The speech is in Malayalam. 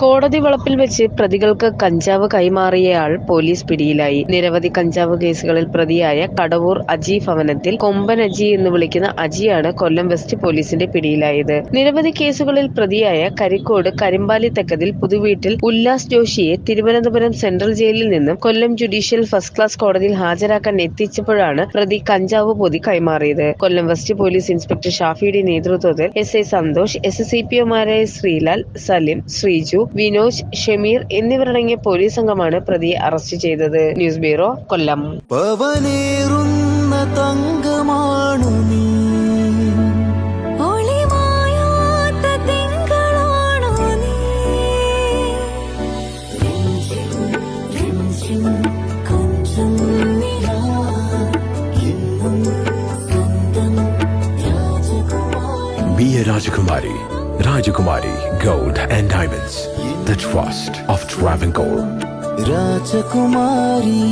കോടതി വളപ്പിൽ വെച്ച് പ്രതികൾക്ക് കഞ്ചാവ് കൈമാറിയയാൾ പോലീസ് പിടിയിലായി. നിരവധി കഞ്ചാവ് കേസുകളിൽ പ്രതിയായ കടവൂർ അജി ഭവനത്തിൽ കൊമ്പൻ അജി എന്ന് വിളിക്കുന്ന അജിയാണ് കൊല്ലം വെസ്റ്റ് പോലീസിന്റെ പിടിയിലായത്. നിരവധി കേസുകളിൽ പ്രതിയായ കരിക്കോട് കരിമ്പാലി തെക്കതിൽ പുതുവീട്ടിൽ ഉല്ലാസ് ജോഷിയെ തിരുവനന്തപുരം സെൻട്രൽ ജയിലിൽ നിന്നും കൊല്ലം ജുഡീഷ്യൽ ഫസ്റ്റ് ക്ലാസ് കോടതിയിൽ ഹാജരാക്കാൻ എത്തിച്ചപ്പോഴാണ് പ്രതി കഞ്ചാവ് പൊതി കൈമാറിയത്. കൊല്ലം വെസ്റ്റ് പോലീസ് ഇൻസ്പെക്ടർ ഷാഫിയുടെ നേതൃത്വത്തിൽ എസ്.ഐ സന്തോഷ്, SCPOമാരായ ശ്രീലാൽ, സലിം, ശ്രീജു, വിനോജ്, ഷമീർ എന്നിവരടങ്ങിയ പോലീസ് സംഘമാണ് പ്രതിയെ അറസ്റ്റ് ചെയ്തത്. News bureau, Kollam. Be a Rajakumari. Rajakumari Gold and Diamonds. The trust of Travancore. Rajakumari.